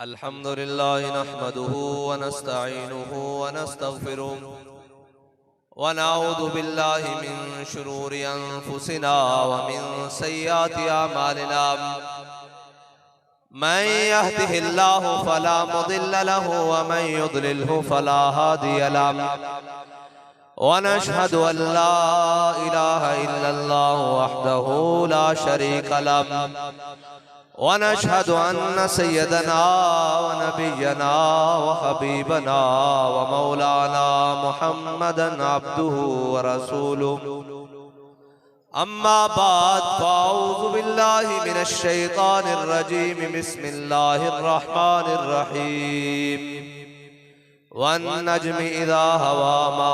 अल्हम्दुलिल्लाह नहमदुहु व नस्तईनुहु व नस्तगफिरुहु व नऊज़ु बिल्लाहि मिन शुरूरि अनफुसिना व मिन सय्यिआति अमालिना। मन यहदिहिल्लाहु फला मुदिल्ल लहु व मन युद्लिल्हु फला हादिय लहु। व नशहदु अल्ला इलाहा इल्लल्लाहु वहदहु ला शरीका लहु व नशहदु अन्न सय्यदना व नबिय्यना व हबीबना व मौलाना मुहम्मदन अब्दुहु व रसूलुहु। अम्मा बाद फ़अऊज़ु बिल्लाहि मिनश शैतानिर रजीम। बिस्मिल्लाहिर रहमानिर रहीम। वन नज्मि इज़ा हवा मा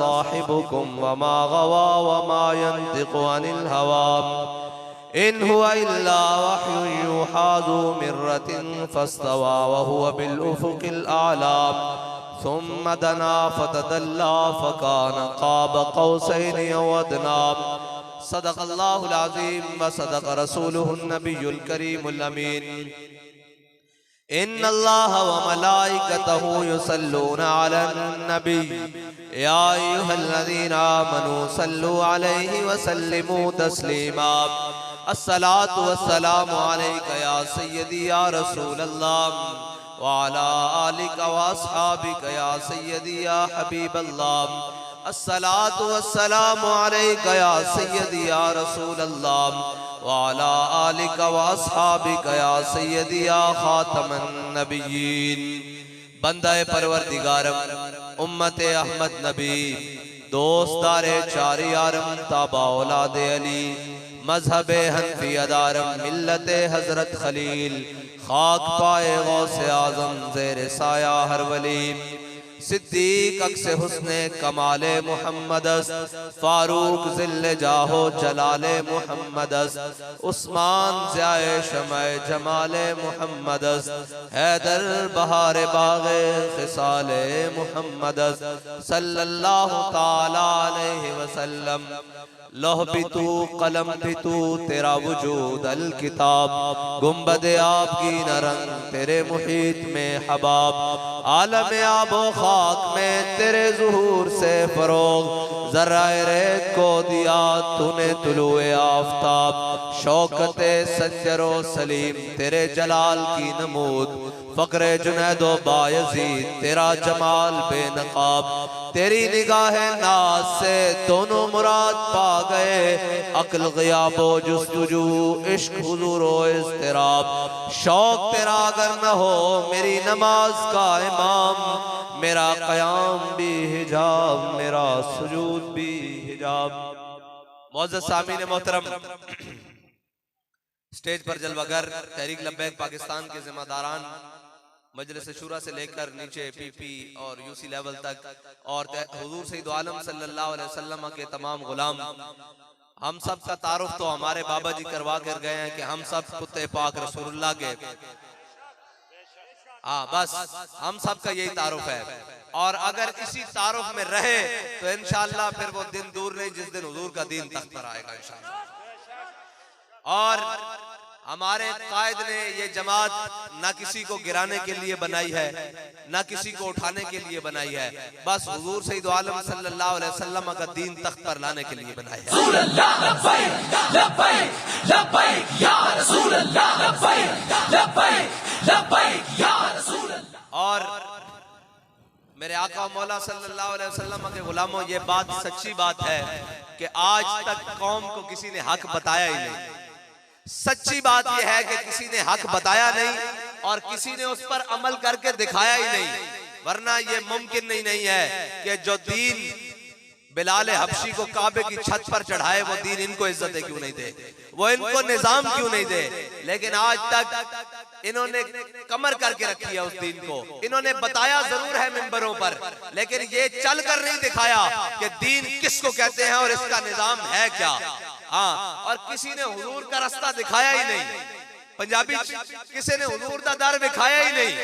साहिबुकुम व मा गवा व मा यंतिक़ु अनिल हवा इन हुवा इल्ला वह्युन यूहा ज़ू मिर्रतिन फस्तवा व हुवा बिल उफ़ुक़िल आला सुम्मा दना फ़तदल्ला फ़कान क़ाब क़ौसैनि अव अदना। सदक़ल्लाहुल अज़ीम व सदक़ रसूलुहुन नबियुल करीमुल अमीन। इन्नल्लाह व मलाइकतहु युसल्लूना अलन नबी या अय्युहल्लज़ीना आमनू सल्लु अलैहि व सल्लिमू तस्लीमा। अस्सलातु वस्सलामु अलैका या सय्यदी या रसूलल्लाह व अला आलिका व अस्हाबिका या सय्यदी या हबीबल्लाह। अस्सलातु वस्सलामु अलैका या सय्यदी या रसूलल्लाह व अला आलिका व अस्हाबिका या सय्यदी या खातमन नबिय्यीन। बंदाए परवरदिगारम उम्मते अहमद नबी दोस्तारे चारी यारम ताबा औलादे अली मजहबे हनफी अदारम मिल्लते हजरत खलील खाक पाए गौसे आजम ज़ेरे साया हर वली सिद्दीक अक्से हुस्ने कमाले मुहम्मदस फारूक ज़िल्ले जाहो जलाले मुहम्मदस उस्मान ज़ियाए शमाए जमाले मुहम्मदस हैदर बहारे बागे खिसाले मुहम्मदस सल्लल्लाहु ताला अलैहि वसल्लम। लौह भी तू कलम भी तू तेरा वजूद अल किताब गुंबद आपकी नरंग तेरे मुहीत में हबाब आलम आबो खाक में तेरे ज़ुहूर से फरोग ज़र्राए रेत को दिया तूने तुलुए आफ़ताब शौकते संजरो सलीम तेरे जलाल की नमूद फ़क्रे जुनैदो बायज़ीद तेरा जमाल बेनकाब तेरी निगाहे नाज से दोनों मुराद पा गए अक्ल ग़ियाबो जुस्तुजू इश्क हुज़ूरो इज़्तिराब। शौक तेरा अगर न हो मेरी नमाज का इमाम मेरा क़याम भी हिजाब मेरा सुजूद भी हिजाब। मौज़्ज़ज़ सामीन मोहतरम, स्टेज पर जलवागर तहरीक लब्बैक पाकिस्तान के जिम्मेदारान मजलिस शुरा से लेकर नीचे पीपी और यूसी लेवल तक और हुजूर सैयद आलम सल्लल्लाहु अलैहि वसल्लम के तमाम गुलाम, हम सब का तारुफ तो हमारे बाबा जी करवा कर गए हैं कि हम सब कुत्ते पाक रसूलुल्लाह के, बस हम सब का यही तारुफ है। और अगर इसी तारुफ में रहे तो इंशाअल्लाह फिर वो दिन दूर नहीं जिस दिन हुजूर का दीन तख्त पर आएगा इंशाअल्लाह। और हमारे कायद ने ये जमात ना किसी को गिराने के लिए बनाई है ना किसी को उठाने के लिए बनाई है, बस हुजूर सैयद आलम सल्लल्लाहु अलैहि वसल्लम का दीन तख्त पर लाने के लिए बनाई है। और मेरे आका मौला सल्लल्लाहु अलैहि वसल्लम के गुलामों, ये बात सच्ची बात है कि आज तक कौम को किसी ने हक बताया ही नहीं। सच्ची बात यह है कि किसी ने हक बताया नहीं और किसी ने उस पर अमल करके दिखाया ही नहीं, वरना ये मुमकिन नहीं है कि जो दीन बिलाल हबशी को काबे की छत पर चढ़ाए वो दीन इनको इज्जत क्यों नहीं दे, वो इनको निजाम क्यों नहीं दे। लेकिन आज तक इन्होंने कमर करके रखी है उस दीन को। इन्होंने बताया जरूर है मिंबरों पर, लेकिन ये चल कर नहीं दिखाया कि दीन किसको कहते हैं और इसका निजाम है क्या। और किसी ने हुजूर का रास्ता दिखाया ही नहीं। पंजाबी किसी ने हुजूर का दर दिखाया ही नहीं।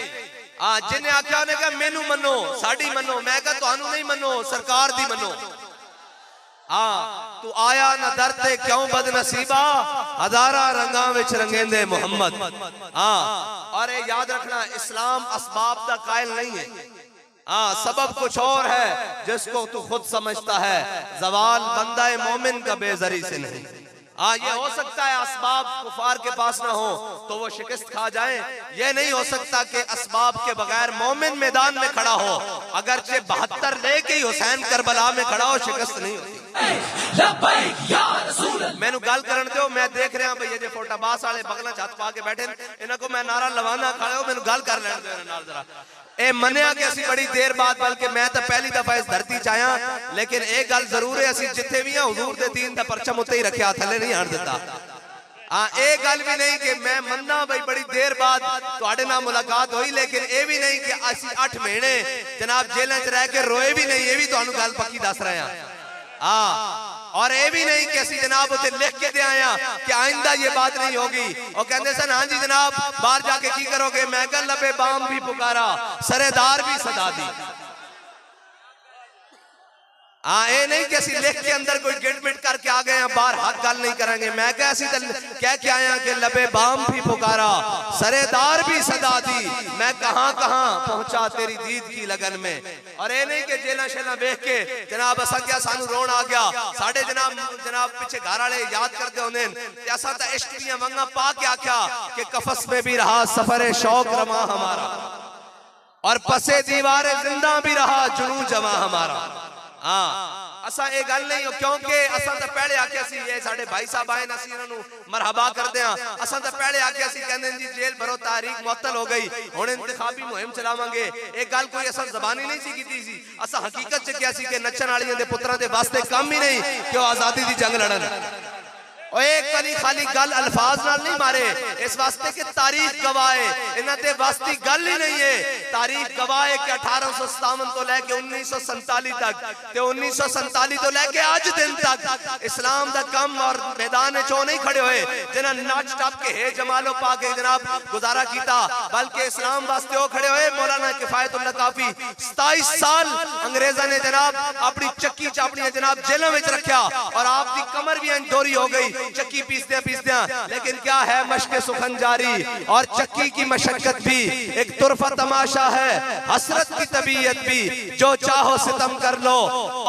जिन्हें आख्या उन्हें कहा मैनू मनो साड़ी मनो, मैं कहा तुहानू नहीं मनो सरकार दी मनो। तू आया ना दरते क्यों बदनसीबा, हजारा रंगा विच रंगेंदे मोहम्मद। और याद रखना, इस्लाम असबाब का कायल नहीं है। सबब कुछ और है जिसको तू खुद समझता है। जवाल बंदा मोमिन का बेजरी से नहीं। ये हो सकता है असबाब कुफार के पास ना हो तो वो शिकस्त खा जाए। ये नहीं हो सकता कि असबाब के बगैर मोमिन मैदान में खड़ा हो, अगरचे 72 लेके ही हुसैन करबला में खड़ा हो, शिकस्त नहीं होती। मैनू गल करन दो, मैं देख रहा भाई ये फोटाबास वाले बगला छत पा के बैठे, इन्हां को मैं नारा लवाना खड़े हो, मैनू गल कर लैण दो नाल जरा। ए मनिया कि असी बड़ी देर बाद, बल्कि मैं तो पहली दफा इस धरती च आया, लेकिन एक गल जरूर है, असी जिथे भी हैं हुजूर दे दीन दा परचम उत्ते ही रखिया, थले नहीं आण दिता। एक गल भी नहीं कि मैं मन्ना भाई बड़ी देर बाद तुहाडे नाल मुलाकात हुई, लेकिन ये भी नहीं कि असी 8 महीने जनाब जेलों च रह के रोए भी नहीं, ये भी तुहानू गल पक्की दस रहे हैं। और ये भी नहीं कि असी जनाब उसे लिख के दे आया कि आइंदा ये बात नहीं होगी। और कहते सन हाँ जी जनाब बाहर जाके की करोगे, मैं कल लबे बाम भी पुकारा, सरेदार भी सदा दी। ये नहीं कि असी लिख के अंदर कोई गिट मिट करके आ गए हैं, बाहर हक गल नहीं करेंगे। मैं कह कह के आया कि लबे बाम भी पुकारा, सरेदार भी सदा दी, मैं कहां कहां पहुंचा तेरी दीद की लगन में। और ये नहीं कि जेला शेला देख के जनाब असा क्या सानू रोन आ गया, साडे जनाब पीछे घर वाले याद करते होंगे असा तो इश्क दियां वंगा पा के आख्या कि कफस में भी रहा सफरे शौक रमा हमारा, और पसे दीवारे जिंदा भी रहा जुनू जमा हमारा। असा ये गल नहीं, क्योंकि असा तो पहले आख्या सी ये साडे भाई साहब आए ना, असी इन्हां नू मरहबा करदे हां। असा तो पहले आख्या सी कहंदे जी जेल भरो तारीख मुअत्तल हो गई, हुण इंतखाबी मुहिम चलावांगे। एक गल कोई असा ज़बानी नहीं सी कीती सी, असा हकीकत च किया सी कि नच्चण वालियां दे पुत्रां दे वास्ते काम ही नहीं कि वो आजादी दी जंग लड़न। और एक कली खाली गल अल्फाज नाल नहीं मारे, इस वास्ते कि तारीख गवाए, इन्हां दे वास्ती गल ही नहीं है। तारीख गवाए कि 1857 तो लेके 1947 तक, ते 1947 तो लेके आज दिन तक इस्लाम दा कम और मैदान चो नहीं खड़े हुए जिन्हां नाच टप के हे जमालो पा के जनाब गुजारा कीता, बल्कि इस्लाम वास्ते वो खड़े हुए। मौलाना किफायतुल्लाह काफी 27 साल अंग्रेजा ने जनाब अपनी चक्की च अपनी जनाब जेलों में रखा, और आपकी कमर भी दोरी हो गई चक्की पीसदे पीसदे। लेकिन क्या है मशक़े सुखन जारी, और चक्की की मशक्कत भी एक तुरफा तमाशा है, हसरत की तबीयत भी, जो चाहो सितम कर लो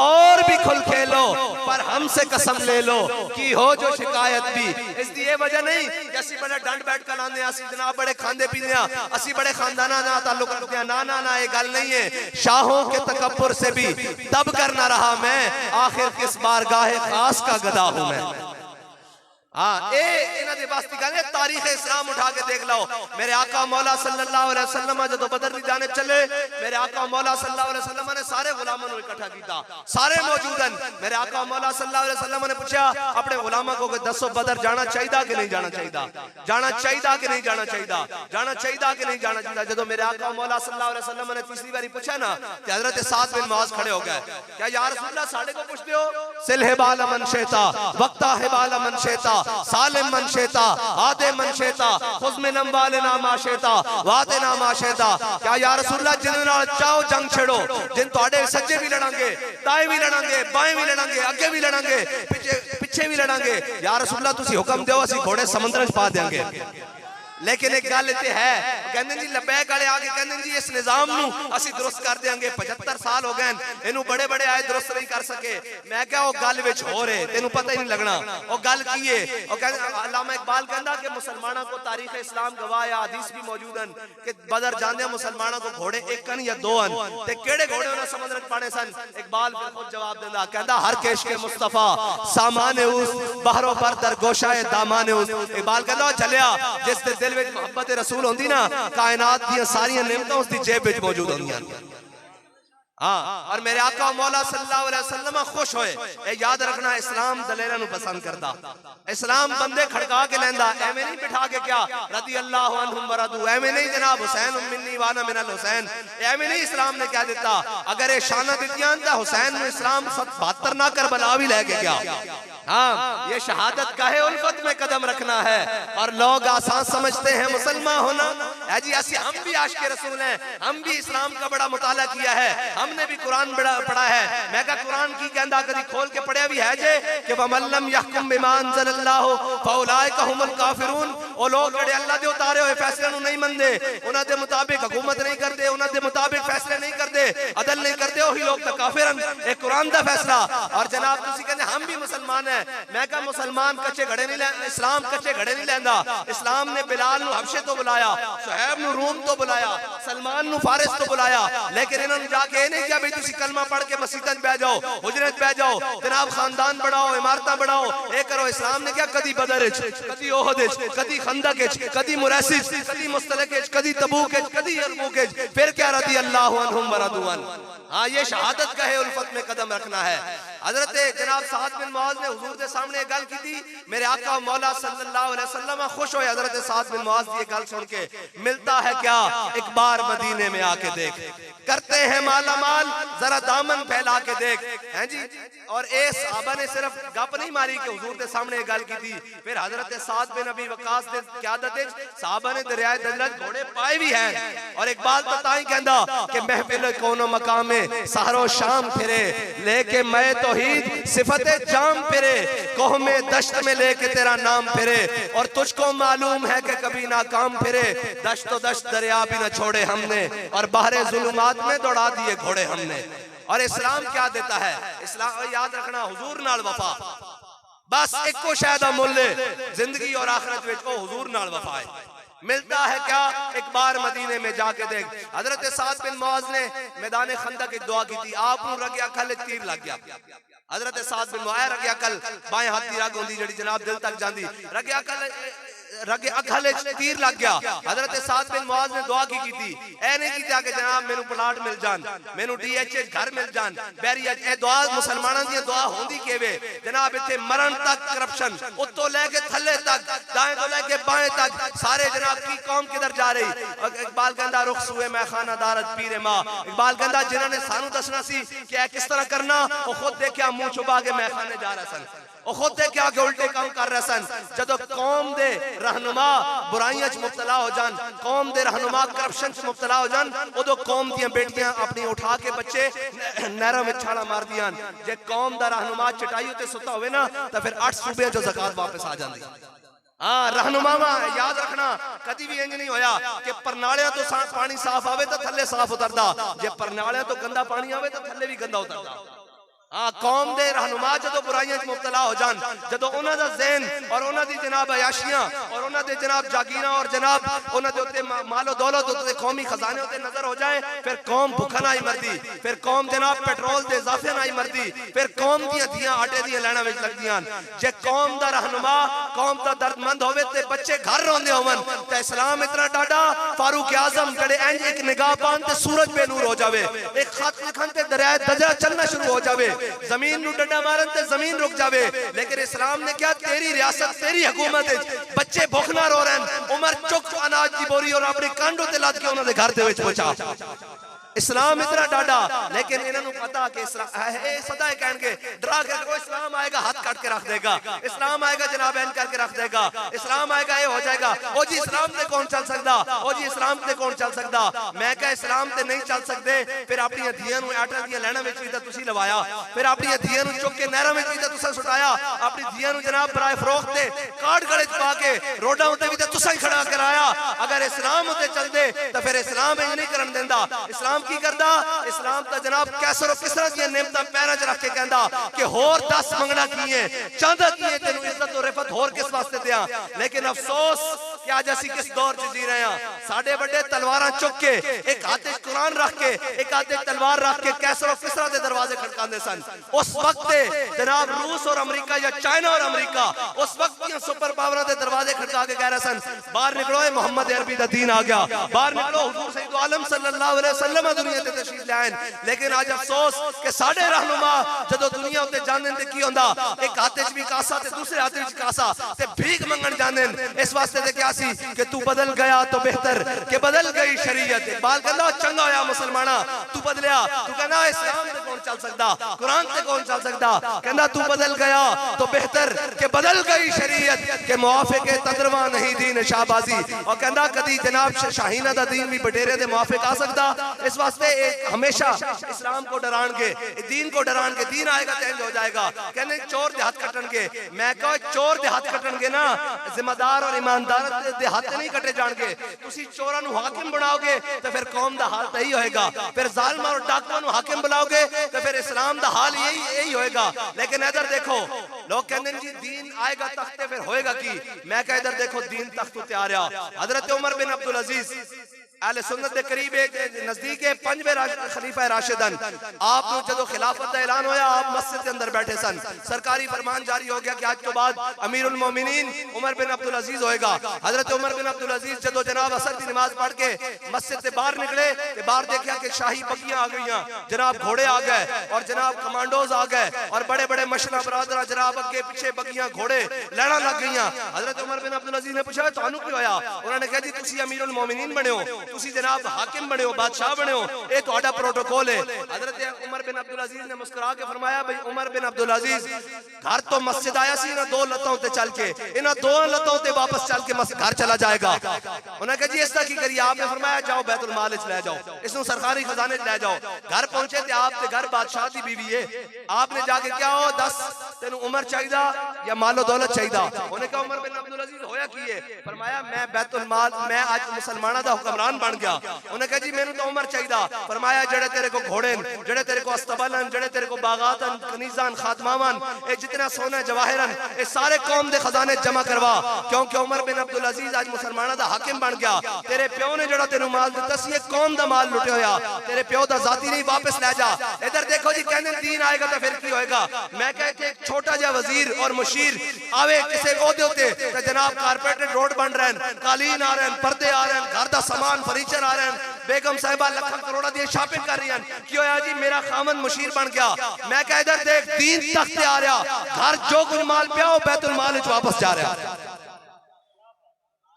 और भी खुल खेलो, पर हमसे कसम ले लो कि हो जो शिकायत भी। इसलिए वजह नहीं कि असी बड़े डंड बैठ कर लाने, असी जनाब बड़े खांदे पींदे, असी बड़े खानदाना ना ताल्लुक रखते हैं, ना ना ना ये गल नहीं है। शाहों के तकब्बुर से भी तब कर ना रहा मैं, आखिर किस बारगाहे खास का गदा हूं मैं। तारीख इस्लाम उठा के देख लो, मेरे आका मौला सल्लल्लाहु अलैहि वसल्लम जब बदर नहीं जाने चले, मेरे आका मौला सल्लल्लाहु अलैहि वसल्लम ने सारे गुलामों को इकट्ठा किया, सारे मौजूदन। मेरे आका मौला सल्लल्लाहु अलैहि वसल्लम ने पूछा अपने गुलामों को दसो बदर जाना चाहिए कि नहीं जाना चाहिए, जाना चाहिए कि नहीं जाना चाहिए, जाना चाहिए कि नहीं जाना चाहिए। जब मेरे आका मौला सल्लल्लाहु अलैहि वसल्लम ने तीसरी बारी पूछा ना, हजरत साद बिन मुआज खड़े हो गए, क्या या रसूल अल्लाह साडे को पूछते हो, सिल हिबाल मन शेता वक्ता हिबाल मन शेता सालिम मन शेता आदे मन शेता खुद में नंबाले ना माशेता वादे ना माशेता। क्या या रसूल अल्लाह जिन नाल चाहो जंग छेड़ो, जिन तुहाडे सज्जे भी लड़ांगे, दाएं भी लड़ांगे, बाएं भी लड़ांगे, अगे भी लड़ांगे, पीछे भी लड़ांगे। या रसूल अल्लाह तुसी हुक्म दो असी घोड़े समुद्र च पा देंगे। लेकिन एक गल इत्थे है, कहंदे जी लबैक वाले आके कहंदे जी इस निजाम नू असी दुरुस्त कर देंगे, 75 साल हो गए इनू बड़े बड़े आए दुरुस्त नहीं कर सके। मैं क्या वो गल विच हो रहे तेनू पता ही नहीं लगना वो गल की है। और कहंदे अल्लामा इकबाल कहंदा कि मुसलमानों को तारीख इस्लाम गवाह या हदीस भी मौजूदन कि बदर जांदे मुसलमानों को घोड़े एक कन या दो अन, ते केड़े घोड़े उन्हें समुद्र च पाने सन। इकबाल फिर खुद जवाब देंदा, कहंदा हर केश के मुस्तफा सामाने उस बहरों पर दरगोशाए दामाने उस। इकबाल कहंदा चलिया जिस दे दिल विच मोहब्बत रसूल होंदी ना, कायनात दी सारियां नेमतां उसदी जेब विच मौजूद होंदियां। और मेरे आका मौला सल्लल्लाहु अलैहि वसल्लम खुश होए। ए याद रखना इस्लाम दलेरा नु पसंद करदा, इस्लाम बंदे खड़का के लेंदा, एवें नहीं बिठा के क्या रदी अल्लाह अन्हुम वरदू, एवें नहीं जनाब हुसैन मिन्नी वाना मिनल हुसैन, एवें नहीं इस्लाम ने क्या दिता। अगर ये शाना दितियां तां हुसैन नु इस्लाम 72 ना करबला भी लेके गया। हाँ, ये शहादत काहे उल्फत में कदम रखना है। और लोग आसान समझते हैं मुसलमान होना है जी। ऐसी हम भी आशिक़ रसूल हैं, हम भी इस्लाम का बड़ा मुताला किया है, हमने भी कुरान बड़ा पढ़ा है। मैं कहा कुरान की कहंदा कभी खोल के पढ़िया भी है जे कि वमल्लम यहकुम बिमा अंज़लल्लाहु फउलाइका हुमुल काफिरून। ओ लोग जेड़े अल्लाह दे उतारे हुए फैसले नु नहीं मनदे, उन्हां दे मुताबिक हुकूमत नहीं करते, उन्हां दे मुताबिक फैसले नहीं करते, अदल नहीं करते, वही लोग तो काफिर हैं। एक कुरान दा फैसला। और जनाब तुसी कहंदे हम भी मुसलमान हैं। मैं कहा मुसलमान कच्चे घड़े नहीं लेंदा, इस्लाम कच्चे घड़े नहीं लेंदा। इस्लाम ने बिलाल नु हबशे तो बुलाया, सुहैब नु रूम तो बुलाया, सलमान नु फारिस तो बुलाया, लेकिन इन्होंने जाके ये नहीं किया भाई तुसी कलमा पढ़ के मस्जिद बह जाओ, हुजरत बह जाओ, जनाब खानदान बढ़ाओ, इमारत बढ़ाओ, ये करो। इस्लाम ने क्या कदी बदर कदी ओहद कदी खंदक कदी मुरैसिस कदी मुस्तलक कदी तबूक कदी यरमुक, फिर क्या रदी अल्लाहु अन्हुम व रदू अन्हु। हाँ, ये शहादत का है, उल्फत में कदम रखना है। हजरत जनाब साद बिन मुआज ने हुजूर के सामने गल की थी। मेरे आका मौला सल्लल्लाहु अलैहि वसल्लम खुश हुए हजरत साद बिन मुआज की गल सुन के। मिलता है क्या, एक बार मदीने में आके देख, करते हैं माला माल, जरा दामन फैला के देख, हैं जी। और ए सहाबा ने सिर्फ गप नहीं मारी कि हुजूर के सामने गल की थी, फिर हजरत साद बिन अबी वक्कास ने क़यादत सहाबा ने दरियाए दजरत घोड़े पाए भी हैं। और एक बात बताई कहंदा कि महफिल कोनो मकाम में सहरो शाम फिरे, लेके मैं तौहीद सिफते जाम फिरे, कोहमे दश्त में लेके तेरा नाम फिरे, और तुझको मालूम है कि कभी नाकाम फिरे, दश्त दश्त दरिया भी न छोड़े हमने, और बाहरे जुल्मात में दौड़ा दिए घोड़े हमने। और इस्लाम क्या देता है, इस्लाम याद रखना, हुजूर नाल वफा, बस एको शायद मुल्ले जिंदगी और आखिरत में ओ हुजूर नाल वफा है। मिलता है क्या, एक बार मदीने में जाके देख। हजरत साद बिन मुआज ने मैदान खंदक एक दुआ की थी, आप रगिया कल तीर लग गया। हजरत साद बिन मुआज रगिया कल बाएं हाथ की रग होंदी जेड़ी जनाब दिल तक जांदी, रगिया कल रगे अखल तीर लग गया। हजरत साद बिन मुआज ने दुआ की थी, ऐ नहीं की कि जनाब मेनू प्लाट मिल जान, मेनू डीएचए घर मिल जान, बैरिया ए दुआ मुसलमानों दी दुआ होंदी केवे जनाब। इत्थे मरण तक करप्शन, उत्तों लेके थल्ले तक, दाएं तो लेके बाएं तक, सारे जनाब की कौम किधर जा रही। इकबाल कहंदा रुख सुए मैं खाना दारत पीरे मां, इकबाल कहंदा जिन्होंने सानू दसना सी कि ऐ किस तरह करना, वो खुद देखिया मुंह छुपा के मैं खाने जा रहा सन, वो खुद देखिया कि उल्टे काम कर रहे सन। जदों कौम दे रहनुमा बुराइयां च मुब्तला हो जान, कौम दे रहनुमा करप्शन च मुब्तला हो जान, उदों कौम दियां बेटियां अपनी उठा के बच्चे नहरों में छाला मार दियां। जे कौम दा रहनुमा चटाई उत्ते सुता होवे ना, तो फिर 8 सूबे जो ज़कात वापस आ जांदी। हाँ, रहनुमावा याद रखना, कभी भी इंज नहीं होया कि परनालियां तो पानी साफ आवे तो थल्ले साफ उतरदा, जे परनालियां तो गंदा पानी आवे तो थल्ले भी गंदा उतरदा। हाँ, कौम दे रहनुमा जदों बुराइयां च मुब्तला हो जान, जदों उन्हां दा ज़हन और उन्हां दी जनाब अयाशियां और उन्हां दे जनाब जागीरां और जनाब उन्हां दे उत्ते मालो दौलत उत्ते कौमी खजाने उत्ते नजर हो जाए, फिर कौम भुखा नहीं मरदी, फिर कौम जनाब पेट्रोल दे इजाफे नहीं मरदी, फिर कौम दियां धियां आटे दियां लैना विच लगदियां। जे कौम दा रहनुमा कौम दा दर्दमंद होवे ते बच्चे घर रोंदे होवन, ते इस्लाम इतना डाडा फारूक आजम जड़े इंज एक निगाह पान ते सूरज बेनूर हो जावे, एक खत लिखन ते दरिया दजरा चलना शुरू हो जावे, जमीन नु डंडा मारन ते जमीन रुक जावे। लेकिन इस्लाम ने क्या, तेरी रियासत तेरी हुकूमत बच्चे भुख ना रो रहे, उमर चुक अनाज की बोरी और अपनी कांडो ते लद के उन्हां दे घर दे विच पहुंचा। इस्लाम इतना डाडा, लेकिन इन्होंने पता कि सदा कहेंगे डरा के रखो, इस्लाम आएगा हाथ काट के रख देगा, इस्लाम आएगा जनाब एन करके रख देगा, इस्लाम आएगा ये हो जाएगा। ओ जी इस्लाम से कौन चल सकता, ओ जी इस्लाम से कौन चल सकता। मैं क्या इस्लाम से नहीं चल सकते, फिर अपनी धियां नूं आटा दियां लैना विच भी तां तुसीं लवाया, फिर अपनी धियां नूं चुक के नहरां विच भी तां तुसीं सुटाया, अपनी धियां नूं जनाब बराए फरोख्त ते काट गले च पा के रोडां उत्ते भी तां तुसीं खड़ा कराया। अगर इस्लाम उत्ते चलदे तां फिर इस्लाम इंज नहीं करन देंदा। इस्लाम की करदा, इस्लाम ता जनाब कैसर और किसरा दी नेमतां पैरां च रख के कहंदा कि होर 10 मंगना की है, चाहंदा की है, तेनू इज्जत और रिफत होर किस वास्ते दियां। लेकिन अफसोस कि आज असी किस दौर च जी रहे हैं, साडे बड़े तलवारां चुक के, एक हाथ च कुरान रख के, एक हाथ च तलवार रख के कैसर और किसरा दे दरवाजे खटकांदे सन। उस वक्त जनाब रूस और अमेरिका या चाइना और अमेरिका उस वक्त दी सुपर पावरां दे दरवाजे खटका के कह रहे सन, बाहर निकलो, मोहम्मद अरबी दा दीन आ गया, बाहर निकलो, हुजूर सैयद आलम सल्लल्लाहु अलैहि वसल्लम दुनिया ते तशरीफ लाएन। लेकिन आज अफसोस कि साडे रहनुमा जदों दुनिया उत्ते जांदे ते की हुंदा, एक हाथ च भी कासा ते दूसरे हाथ च कासा ते भीख मंगण जांदे। इस वास्ते ते कि सी कि तू बदल गया तो बेहतर कि बदल गई शरीयत। इकबाल कहंदा चंगा होया मुसलमाना तू बदलिया, तू कहना इस्लाम ते कौन चल सकदा, कुरान ते कौन चल सकदा, कहंदा तू बदल गया तो बेहतर कि बदल गई शरीयत के मुआफिक तदरवा नहीं दीन शाहबाजी। और कहंदा कदी जनाब शाहीना दा दीन भी बटेरे दे मुआफिक आ सकदा। इस वास्ते हमेशा इस्लाम को डरानगे, दीन को डरानगे, दीन आएगा चेंज हो जाएगा। कहने चोर दे हाथ कटणगे, मैं कहो चोर दे हाथ कटणगे ना, जिम्मेदार और ईमानदार दे हाथ नहीं कटे जाणगे। तुसी चोरां नूं हाकिम बनाओगे तो फिर कौम दा हाल यही होएगा, फिर जालिम और डाकुआं नूं हाकिम बनाओगे तो फिर इस्लाम दा हाल यही होएगा। लेकिन इधर देखो लोग कहंदे जी दीन आएगा तख्त ते फिर होएगा की, मैं कह इधर देखो दीन तख्त ते आ रहा। हजरत उमर बिन अब्दुल अजीज अहले सुन्नत दे करीब नजदीक 5वें खलीफा राशिदन, आप जो खिलाफत का ऐलान होया आप मस्जिद के अंदर बैठे सन, सरकारी फरमान जारी हो गया कि आज के बाद अमीरुल मोमिनीन उमर बिन अब्दुल अजीज होएगा। हजरत उमर बिन अब्दुल अजीज जदों जनाब असर की नमाज पढ़ के मस्जिद से बाहर निकले तो बाहर देखा कि शाही बगियां आ गई, जनाब घोड़े आ गए और जनाब कमांडोज आ गए और बड़े बड़े मशला बरादर जनाब अगे पीछे बगियां घोड़े लड़न लग गई। हजरत उमर बिन अब्दुल अजीज ने पूछा तुहानू की होया? उन्होंने कहा जी तुसी अमीरुल मोमिनीन बने हो, तुसी जनाब हाकिम बने हो, बादशाह बने हो, ये तुम्हारा प्रोटोकॉल है। हजरत उमर बिन अब्दुल अजीज ने मुस्कुरा के फरमाया भाई उमर बिन अब्दुल अजीज घर तो मस्जिद आया सी ना 2 लत्तों ते चल के, इन 2 लत्तों ते वापस चल के घर चला जाएगा। उन्होंने कहा जी इस तरह की करिए, आपने फरमाया जाओ बैतुल माल ले जाओ, इसनु सरकारी खजाने ले जाओ। घर पहुंचे थे आप ते घर बादशाह की बीवी है, आपने जाके क्या हो दस तेन उमर चाहिए या मालो दौलत चाहिए? उन्होंने कहा उमर बिन अब्दुल अजीज होया की है? फरमाया मैं बैतुल माल, मैं आज मुसलमाना दा हुक्मरान बन गया। उन्हें कहा जी मैंने तो उमर चाहिए। फरमाया जड़े तेरे को घोड़े, जड़े तेरे को अस्तबलन, जड़े तेरे को बागातन, कनीजान, खातमावन, ये जितना सोना जवाहिरन, ये सारे कौम दे खजाने जमा करवा, क्योंकि उमर बिन अब्दुल अजीज आज मुसलमाना दा हाकिम बन गया। तेरे प्यो ने जड़ा तेनू माल दिता सी, कौम दा माल लुटे होया, तेरे प्यो दा जाती नहीं, वापस ले जा। इधर देखो जी कहने दीन आएगा तो फिर की होएगा। मैं कहते एक छोटा जा वजीर और मुशीर आवे किसी ओहदे उते ते जनाब कारपेटेड रोड बन रहे हैं, कालीन आ रहे हैं, पर्दे आ रहे हैं, घर दा सामान फर्नीचर आ रहे हैं, बेगम साहिबा लाख करोड़ा दी शॉपिंग कर रही हैं, क्यों है जी मेरा खामन मुशीर बन गया। मैं कह इधर देख दीन तख्त आ रहा, घर जो कुछ माल पिया हो बैतुल माल विच वापस जा रहा,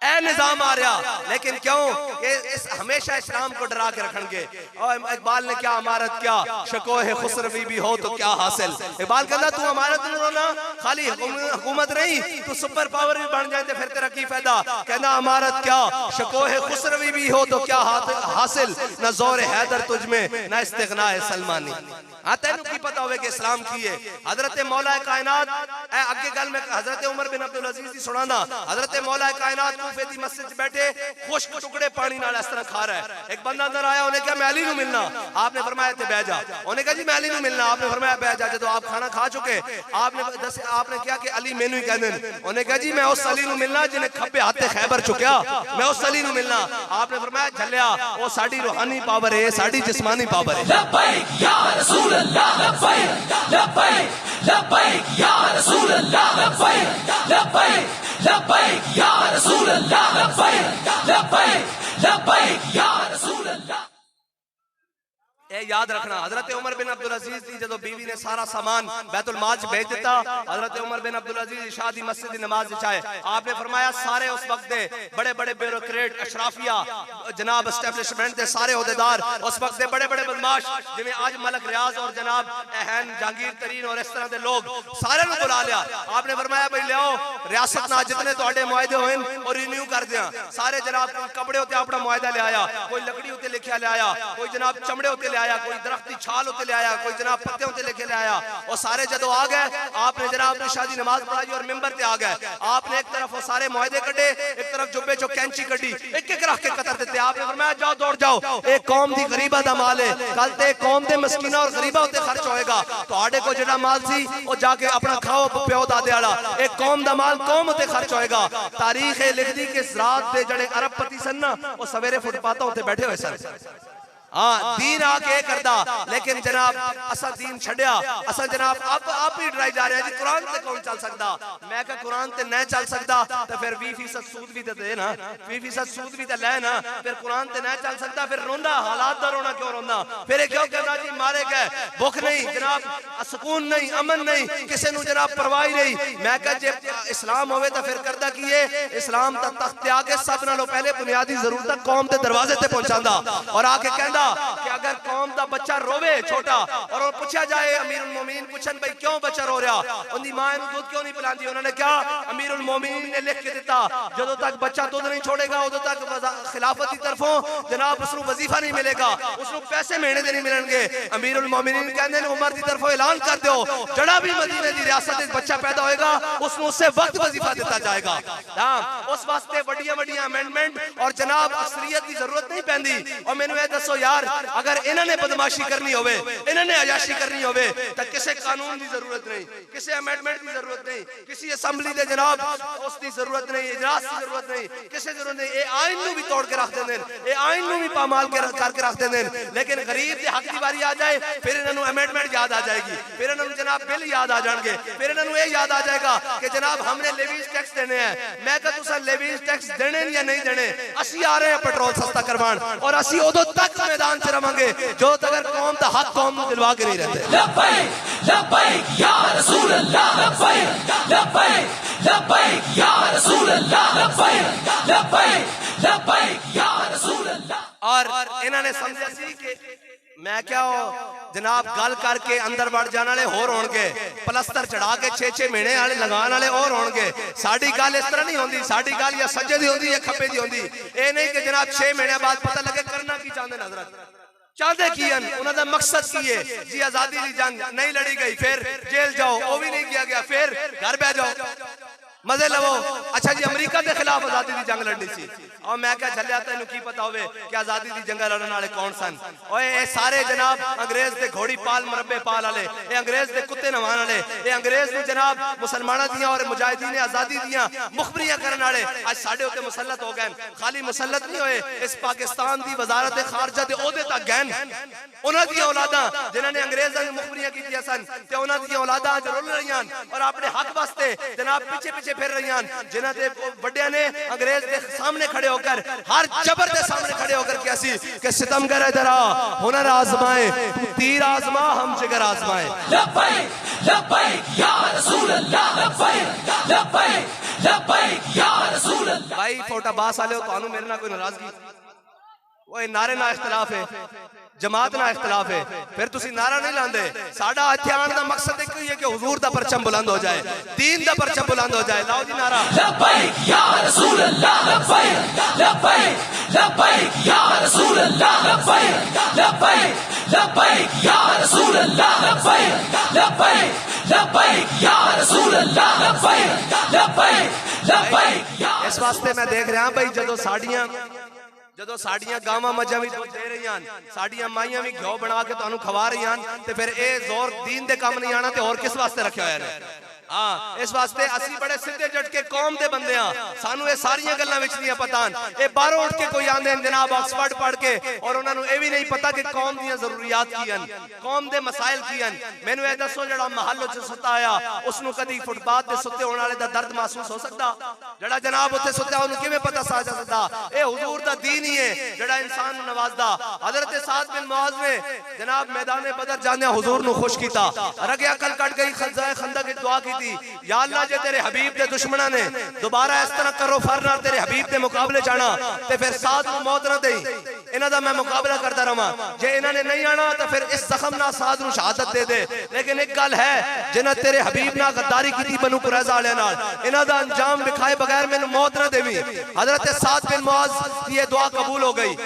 ए निजाम आ रहा। लेकिन क्यों कि हमेशा इस्लाम को डरा के रखेंगे। और इकबाल ने क्या अमारत क्या, शकोह खुसरवी भी हो तो क्या हासिल। इकबाल कहता तू अमारत नहीं होना, खाली हुकूमत नहीं तू सुपर पावर भी बन जाए तो फिर तेरा की फायदा। कहना अमारत क्या, शकोह खुसरवी भी हो तो क्या हासिल, न जोर हैदर तुझ में न इस्तिगना सलमानी। हाँ तेन की पता होवे कि इस्लाम की है। हजरत मौला कायनात अगे गल में हजरत उमर बिन अब्दुल अजीज की सुनाना। हजरत मौला कायनात कूफे दी मस्जिद बैठे खुश्क टुकड़े पानी नाल इस तरह खा रहा है। एक बंदा अंदर आया, उन्हें कहा मैं अली नूं मिलना, आपने फरमाया ते बैठ जा। उन्हें कहा जी मैं अली नूं मिलना, आपने फरमाया बैठ जा। जब आप खाना खा चुके आपने क्या कि अली मैनू ही कहंदे ने। उन्हें कहा जी मैं उस अली नूं मिलना जिन्हें खब्बे हाथे खैबर चुकिया, मैं उस अली नूं मिलना। आपने फरमाया झल्लिया वो साडी रूहानी पावर है, साडी जिस्मानी पावर है। लब्बैक या रसूल अल्लाह, लब्बैक लब्बैक लब्बैक या रसूल अल्लाह, लब्बैक लब्बैक लब्बैक या रसूल अल्लाह, लब्बैक लब्बैक लब्बैक या रसूल अल्लाह। ए याद रखना हजरत उमर बिन अब्दुल अजीज की जब बीवी ने सारा सामान बैतुल माल च भेज दिता, हजरत उमर बिन अब्दुल अजीज इशा दी मस्जिद दी नमाज विचाए। आपने फरमाया सारे उस वक्त दे बड़े बड़े ब्यूरोक्रेट अशराफिया जनाब एस्टैब्लिशमेंट दे सारे ओहदेदार, उस वक्त दे बड़े बड़े बदमाश जिवें आज मलक रियाज और जनाब अहन जहांगीर तरीन और इस तरह के लोग सारे नु बुला लिया। आपने फरमाया भाई लियाओ रियासत ना जितने तुहाडे मुआहदे होए और रिन्यू कर दिया। सारे जनाब कपड़े उत्ते अपना मुआहदा ले आया, कोई लकड़ी उत्ते लिखिया ले आया, कोई जनाब चमड़े उत्ते आया, कोई दरख्ती छाल उत्ते ले आया, कोई जनाब पत्ते उत्ते लेके ले आया। और सारे जदों आ गए आपने जनाब अपनी शादी नमाज पढ़ाई और मिंबर पे आ गए। आपने एक तरफ वो सारे मुआहदे कटे, एक तरफ जुब्बे चो कैंची कटी, एक एक रख के कतर देते। आपने फरमाया जाओ दौड़ जाओ, एक कौम दी गरीबा दा माल है, कल ते कौम दे मस्कीना और गरीबा उत्ते खर्च होएगा। तुहाडे को जेड़ा माल सी वो जाके अपना खाओ प्यो दादे वाला, एक कौम दा माल कौम उत्ते खर्च होएगा। तारीख लिखदी कि रात दे जड़े अरबपति सन ना वो सवेरे फुटपाथों उत्ते बैठे हुए सन। हाँ दीन आके करदा लेकिन जनाब असा दीन छड़िया असा जनाब आप ही डराई जा रहे हैं जी कुरान ते कौन चल सकदा। मैं कहा कुरान ते नहीं चल सकदा तो फिर 20% सूद भी तो दे ना, 20% सूद भी तो ले ना, फिर कुरान ते नहीं चल सकदा फिर रोंदा हालात दा रोना क्यों रोंदा, फिर क्यों कहना जी मारे गए भुख नहीं जनाब सुकून नहीं अमन नहीं किसी नु जनाब परवाह नहीं। मैं कहा जे इस्लाम होवे तो फिर करदा की है इस्लाम दा तख्त ते आके सब नालों पहले बुनियादी जरूरत कौम के दरवाजे ते पहुंचांदा और आके कहंदा कि अगर कौम दा बच्चा रोवे छोटा और पूछा जाए अमीरुल मोमिनीन पूछन भाई क्यों बच्चा रो रहा उनकी मां नु दूध क्यों नहीं पिलांदी, उन्होंने कहा अमीरुल मोमिनीन ने लिख के दिता जदों तक बच्चा दूध नहीं छोड़ेगा उदों तक खिलाफत की तरफों जनाब उसनु वजीफा नहीं मिलेगा, उसनु पैसे महीने दे नहीं मिलणगे। अमीरुल मोमिनीन कहंदे ने उमर की तरफों ऐलान कर दो जड़ा भी मदीने की रियासत में बच्चा पैदा होएगा उसनु उससे वक्त वजीफा दिता जाएगा। हां उस वास्ते बड़िया अमेंडमेंट और जनाब अक्सरियत की जरूरत नहीं पैंदी। और मैनू ये दसो यार अगर इन्होंने बदमाशी करनी होवे इन्होंने अयाशी करनी होवे तो किसी कानून की जरूरत नहीं, किसी अमेंडमेंट की जरूरत नहीं, किसी असम्बली दे जनाब उसकी जरूरत नहीं, इजलास की जरूरत नहीं, किसी जरूरत नहीं। ये आइन नू भी तोड़ के रख देंगे, ये आइन नू भी पामाल करके रख देंगे। लेकिन गरीब के हक की बारी आ जाए फिर इन्होंने अमेंडमेंट याद आ जाएगी, फिर इन्होंने जनाब बिल याद आ जाएंगे, फिर इन्होंने ये याद आ जाएगा कि जनाब हमने लेवीज टैक्स देने हैं। मैं कहा तुसा लेवीज टैक्स देने या नहीं देने, असी आ रहे हैं पेट्रोल सस्ता करवान और असी उदों तक मैदान च रवांगे जो तगर कौम दा हक कौम दिलवा के नहीं रहते। लब्बैक लब्बैक या रसूल अल्लाह, लब्बैक लब्बैक लब्बैक या रसूल अल्लाह, लब्बैक लब्बैक लब्बैक या रसूल अल्लाह। और इन्होंने समझा सी कि मैं क्या हो जनाब गल करके अंदर बढ़ जाने वाले होर होणगे, पलस्तर चढ़ा के 6-6 महीने वाले लगाने वाले और होणगे। साडी गल इस तरह नहीं होंदी, साडी गल या सज्जे दी होंदी या खब्बे दी होंदी। ये नहीं कि जनाब 6 महीने बाद पता लगे करना की चाहते हजरत चाहते की उन्होंने मकसद की है जी आजादी की जंग नहीं लड़ी गई फिर जेल जाओ वो भी नहीं किया गया फिर घर बह जाओ मजे लवो। अच्छा जी अमेरिका के खिलाफ आजादी की जंग लड़नी सी और मैं क्या झलिया तेन की पता होवे कि आजादी की जंग लड़ने वाले कौन सन। और ये सारे जनाब अंग्रेज के घोड़ी पाल मुरब्बे पाल वाले, ये अंग्रेज के कुत्ते नवान वाले, ये अंग्रेज ने जनाब मुसलमाना दियां और मुजाहिदीन आजादी दियां मुखबरियां करने वाले आज साडे उत्ते मुसल्लत हो गए। खाली मुसल्लत नहीं होए इस पाकिस्तान की वजारत खारजा के ओहदे तक गए उन्हां दी औलादां जिन्होंने अंग्रेजां दी मुखबरियां कीतियां सन ते उन्हां दी औलादां अज रुल रहीआं और अपने हक वास्ते जनाब पीछे पीछे फिर रहीआं जिन्हां दे वड्डियां ने अंग्रेज के सामने खड़े होकर हर जबर के सामने खड़े होकर कि असी कि सितमगर इधर आ हुनर आजमाए तू तीर आजमा हम जिगर आजमाए। लब्बैक लब्बैक या रसूल अल्लाह, लब्बैक लब्बैक लब्बैक या रसूल अल्लाह। भाई फोटा बास वाले हो तो मेरे ना कोई नाराजगी वो नारे ना इख्तलाफ है जमात ना इख्तलाफ है फिर तुसी नारा नहीं लांदे। साडा इत्थे आने दा मकसद एक ही है कि हुजूर दा परचम बुलंद हो जाए, दीन दा परचम बुलंद हो जाए। लाओ जी नारा लब्बैक या रसूल अल्लाह, लब्बैक लब्बैक लब्बैक या रसूल अल्लाह, लब्बैक लब्बैक लब्बैक या रसूल अल्लाह, लब्बैक लब्बैक लब्बैक या रसूल अल्लाह, लब्बैक लब्बैक लब्बैक या। इस वास्ते मैं देख रहा भाई ਜਦੋਂ ਸਾਡੀਆਂ ਗਾਵਾਂ ਮੱਝਾਂ ਵੀ ਦੁੱਧ ਦੇ ਰਹੀਆਂ ਸਾਡੀਆਂ ਮਾਈਆਂ ਵੀ ਘਿਓ ਬਣਾ ਕੇ ਤੁਹਾਨੂੰ ਖਵਾ ਰਹੀਆਂ ਤੇ ਫਿਰ ਇਹ ਜ਼ੋਰ ਦੀਨ ਦੇ ਕੰਮ ਨਹੀਂ ਆਣਾ ਤੇ ਹੋਰ ਕਿਸ ਵਾਸਤੇ ਰੱਖਿਆ ਹੋਇਆ ਨੇ। हाँ इस वास्ते असी बड़े सीधे जट के कौम दे बंदे हां सानू ये सारियां गल्लां विच नहीं पता। ये बाहरों उठ के कोई आंदे जनाब ऑक्सफर्ड पढ़ के और उन्हां नु ये भी नहीं पता कि कौम दी जरूरियात की हन कौम दे मसाइल की हन। मैनू ये दसो जड़ा महल च सुता आया उसनु कदी फुटपाथ ते सुते होने वाले दा दर्द महसूस हो सकदा? जड़ा जनाब उत्ते सुता उन्हें किवें पता सा सकदा? ए हुजूर दा दीन ही है जड़ा इंसान नु नवाजदा। हजरत साद बिन मुआज ने जनाब मैदान बदर जाने हुजूर नु खुश कीता, रगे अकल कट गई, खंजाए खंदक की दुआ की या अल्लाह जे तेरे हबीब के दुश्मना ने दोबारा इस तरह करो फरना तेरे हबीब के मुकाबले जाना ते फिर साथ में मौत ना देई इन्हां दा मैं मुकाबला करता रहा। जे इन्हां ने नहीं आना तो फिर इस जख्म ना साथ नु शहादत दे दे। लेकिन एक गल है जिन्हां तेरे हबीब ना गद्दारी की बनु कुरैज़ा वाले नाल इन्हां दा अंजाम दिखाए बगैर मैनू मौत ना देवी। हजरत साद बिन मुआज की ये दुआ कबूल हो गई।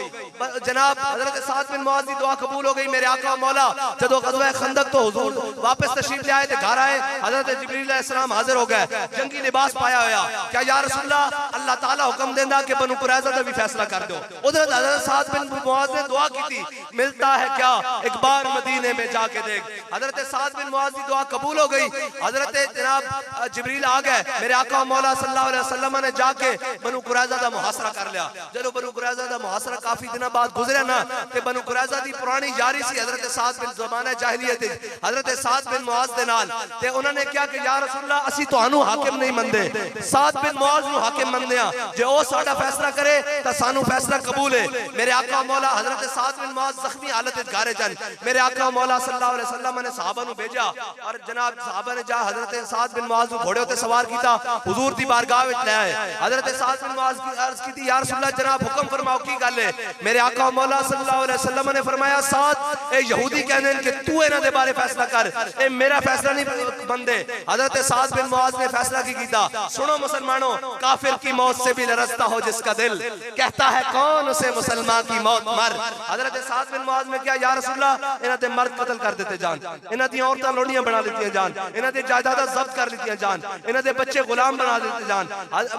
जनाब हजरत साद बिन मुआज की दुआ कबूल हो गई। मेरे आका मौला जदों ग़ज़वा खंदक तो हुजूर वापस तशरीफ ले आए थे घर आए हजरत जिब्रील अलैहिस्सलाम हाजिर हो गए जंगी लिबास पाया होया। क्या या रसूलल्लाह अल्लाह ताला हुक्म देंदा कि बनु कुरैज़ा दा भी फैसला कर दो। उधर हजरत साद बिन मुआज ने दुआ की थी मिलता है क्या एक बार मदीने में जाके देख। हजरत साद बिन मुआज की दुआ कबूल हो गई। हजरत जनाब जिब्रील आ गए मेरे आका मौला सल्लल्लाहु अलैहि वसल्लम ने जाके बनु कुरैज़ा दा मुहासरा कर लिया। जदों बनु कुरैज़ा दा मुहासरा काफी दिन बाद गुजरे ना ते बनु कुरैज़ा दी पुरानी यारी सी हजरत साद बिन ज़माना जाहिलियत हजरत साद बिन मुआज़ दे नाल ते उन्होंने क्या कि या रसूल अल्लाह असी तुहानू हाकिम नहीं मनदे साद बिन मुआज़ नू हाकिम मनदे आ जे ओ साडा फैसला करे तां सानू फैसला कबूल है। मेरे आका मौला हजरत साद बिन मुआज़ जख्मी हालत विच घरे जन मेरे आका मौला सल्लल्लाहु अलैहि वसल्लम ने सहाबा नू भेजा और जनाब सहाबा ने जा हजरत साद बिन मुआज़ नू घोड़े ते सवार कीता हुजूर दी बारगाह विच ले आए। हजरत साद बिन मुआज़ की अर्ज की या रसूल अल्लाह जनाब हुक्म फरमाओ की गल है। मेरे आका मौला सल्लल्लाहु अलैहि वसल्लम ने फरमाया साद ए यहूदी कहंदे कि तू इन्हां दे बारे फैसला कर ए मेरा फैसला नहीं बनदे। हजरत साद बिन मुआज़ ने फैसला की कीता सुनो मुसलमानों काफिर की मौत से भी लरज़ता हो जिसका दिल कहता है कौन उसे मुसलमान की मौत मर। हजरत साद बिन मुआज़ ने क्या या रसूल अल्लाह इन्हां दे मर्द कत्ल कर देते जान इन्हां दी औरतां लोड़ियां बना लेती जान इन्हां दी जायदादां जब्त कर लेती जान इन्हां दे बच्चे गुलाम बना देते जान।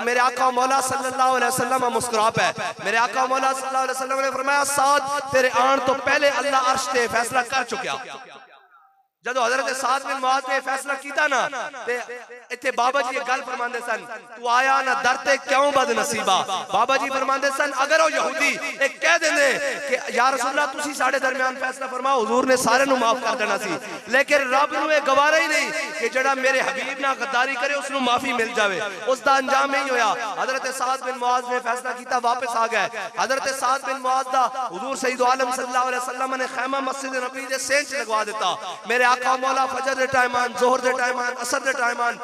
मेरे आका मौला सल्लल्लाहु अलैहि वसल्लम मुस्कुरा पे मेरे आका मौला सल्लल्लाहु अलैहि वसल्लम ने फरमाया साद तेरे आन तो पहले अल्लाह अर्श ते फैसला कर चुका। जदों हजरत साद बिन मुआज़ ने फैसला किया ना ते इत्थे बाबा जी गल फरमांदे सन तू आया ना दर ते क्यों बदनसीबा। बाबा जी फरमांदे सन अगर वो यहूदी एक कह देंदे कि या रसूल अल्लाह तुसी साडे दरमियान फैसला फरमाओ हुजूर ने सारे नु माफ कर देना सी लेकिन रब नु ये गवारा ही नहीं कि जेड़ा मेरे हबीब ना गद्दारी करे उसनु माफी मिल जावे उसदा अंजाम ही होया। हजरत साद बिन मुआज़ ने फैसला किया वापस आ गए। हजरत साद बिन मुआज़ दा हुजूर सैयद आलम सल्लल्लाहु अलैहि वसल्लम ने खैमा मस्जिद नबी दे सेंच लगवा दिता। मेरे आका मौला फजर दे टाइम आन जोहर दे टाइम आन असर दे टाइम आन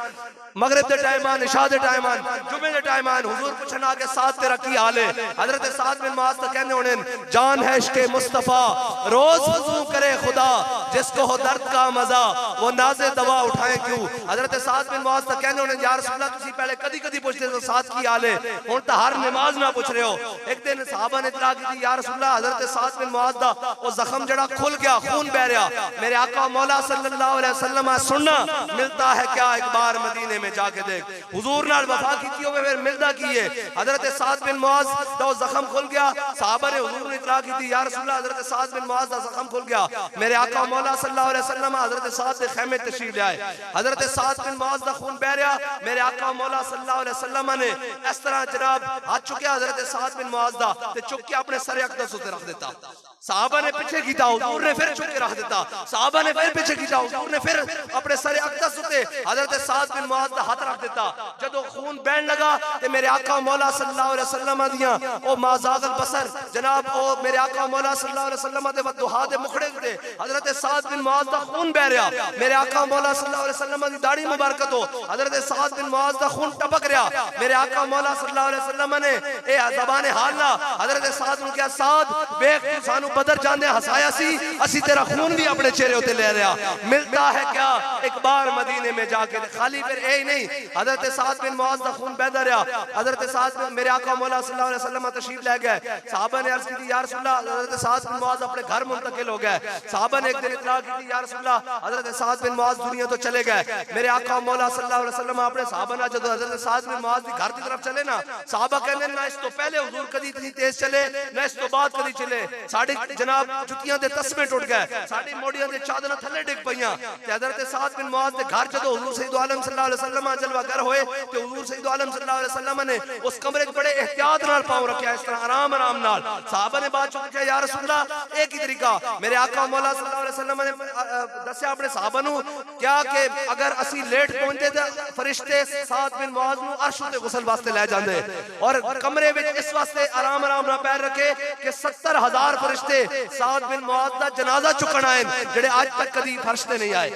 मगरिब दे टाइम आन इशा दे टाइम आन जुमे दे टाइम आन हुजूर पूछन आ के साद तेरा की हाल है। हजरत साद बिन मुआज़ तो कहने होने जान है इश्क़े मुस्तफा रोज वज़ू करे खुदा जिसको हो दर्द का मजा वो नाज़े दवा उठाए क्यों। हजरत साद बिन मुआज़ तो कहने होने या रसूल अल्लाह तुसी पहले कदी कदी पूछते तो साद की हाल है हुण तो हर नमाज ना पूछ रहे हो। एक दिन सहाबा ने इतला की या रसूल अल्लाह हजरत साद बिन मुआज़ दा वो जख्म जड़ा खुल गया खून बह रहा। मेरे आका मौला सल्लल्लाहु अलैहि वसल्लम सुनना मिलता है क्या एक बार मदीने में जाके देख हुजूर नाल वफा की होवे फिर मिलदा की है। हजरत साद बिन मुआज़ दा जख्म खुल गया सहाबा ने हुजूर ने इतला की थी या रसूल अल्लाह हजरत साद बिन मुआज़ दा जख्म खुल गया। मेरे आका मौला सल्लल्लाहु अलैहि वसल्लम हजरत साद के खैमे तशरीफ ले आए। हजरत साद बिन मुआज़ दा खून बह रहा। मेरे आका मौला सल्लल्लाहु अलैहि वसल्लम ने इस तरह जनाब हाथ चुकिया हजरत साद बिन मुआज़ दा ते चुक के अपने सर अक़दस उते रख देता। सहाबा ने पीछे कीता हुजूर ने फिर चुक के रख देता। सहाबा ने फिर पीछे कीता हुजूर ने फिर अपने सर अक़दस उते हजरत साद बिन मुआज़ दा हाथ रख देता। जदों खून बहन लगा ते मेरे आका मौला सल्लल्लाहु अलैहि वसल्लम दियां ओ माज़ागल बसर जनाब ओ मेरे आका मौला सल्लल्लाहु अलैहि वसल्लम दे वदुहा दे मुखड़े ते हजरत साद बिन मुआज़ दा खून बह रहा। मेरे आका मौला सल्लल्लाहु अलैहि वसल्लम दी दाढ़ी मुबारकत हो हजरत साद बिन मुआज़ दा खून टपक रहा। मेरे आका मौला सल्लल्लाहु अलैहि वसल्लम ने ए ज़बान हाल ना हजरत साद नु क्या साद देख तू सानू बदर जाने हसाया सी असी तेरा खून भी अपने चेहरे उते ले रहा मिलता है क्या एक बार मदीने में जाके खाली फिर ए नहीं हजरत साद बिन मुआज़ दा खून बहदा रहा। हजरत साद मेरे आका मौला सल्लल्लाहु अलैहि वसल्लम तशरीफ ले गए। सहाबा ने अर्ज की या रसूल अल्लाह हजरत साद बिन मुआज़ अपने घर मुंतकिल हो गए। सहाबा ने एक दिन इतला की या रसूल अल्लाह हजरत साद बिन मुआज़ दुनिया तो चले गए। मेरे आका मौला सल्लल्लाहु अलैहि वसल्लम अपने सहाबा ने जब हजरत साद बिन मुआज़ दी घर की तरफ चले ना सहाबा कहने ना इस तो पहले हुजूर कदी इतनी तेज चले ना इस तो बाद कदी चले साडी जनाब जुतियां दे तस्मे टूट गए साडी मोड़ियां दे चादरां थल्ले डिग पईयां ते हजरत साद बिन मुआज़ दे घर जदों हुजूर सैयद आलम सल्लल्लाहु अलैहि वसल्लम जलवा कर होए ते हुजूर सैयद आलम सल्लल्लाहु अलैहि वसल्लम ने उस कमरे च बड़े एहतियात नाल पांव रखया इस तरह आराम आराम नाल। सहाबा ने बात चुकी या रसूल अल्लाह एक ही तरीका मेरे आका मौला सल्लल्लाहु अलैहि वसल्लम ने दस्या अपने सहाबा नु क्या कि अगर असी लेट पहुंचते ते फरिश्ते साद बिन मुआज़ नु अर्श ते गुसल वास्ते ले जांदे और कमरे विच इस वास्ते आराम आराम नाल पैर रखे कि 70,000 फरिश्ते साद बिन मुआज़ दा जनाजा चुकन आए जेड़े आज तक कदी फर्श ते नहीं आए।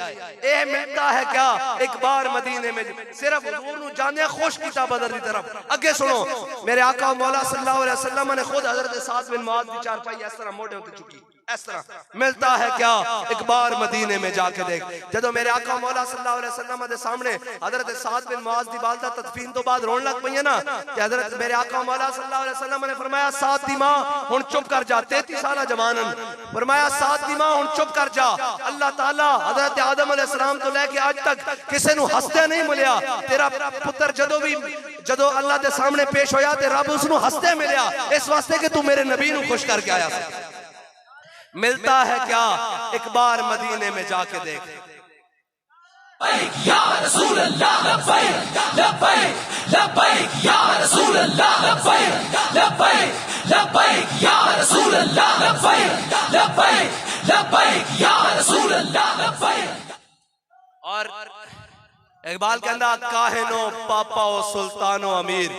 ए मिलता है क्या एक बार मदीने में सिर्फ हुजूर नु जाने खुश कीता बदर दी तरफ। अगे सुनो मेरे आका मौला सल्लल्लाहु अलैहि वसल्लम ने खुद हजरत साद बिन मुआज़ की चारपाई इस तरह मोढ़े उते चुकी इस तरह मिलता है क्या एक बार मदीने में जाके देख। जदों मेरे आका मौला सल्लल्लाहु अलैहि वसल्लम दे सामने हजरत साद बिन मुआज़ दी वालदा तदफीन तो बाद रोन लग पईयां ना ते हजरत मेरे आका मौला सल्लल्लाहु अलैहि वसल्लम ने फरमाया साद दी मां हुन चुप कर जा 33 साला जवानन फरमाया साद दी मां हुन चुप कर जा। अल्लाह ताला हजरत आदम अलैहि सलाम तो लेके आज तक किसी नु हंसदे नहीं मिलया तेरा पुत्र जदों अल्लाह दे सामने पेश होया ते रब उसनु हंसदे मिलया इस वास्ते कि तू मेरे नबी नु खुश करके आया सी। मिलता है क्या एक बार मदीने में जाके देख। या रसूल अल्लाह लब्बैक लब्बैक लब्बैक या रसूल अल्लाह लब्बैक लब्बैक लब्बैक या रसूल अल्लाह लब्बैक लब्बैक लब्बैक या रसूल अल्लाह लब्बैक। और इकबाल कहना काहिनो पापा ओ सुल्तानो अमीर।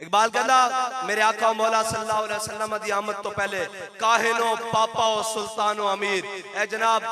इकबाल कहना मेरे आका मौला सल्लल्लाहु अलैहि वसल्लम दी आमद तो पहले काहिनो पापा ओ सुल्तानो अमीर, ए जनाब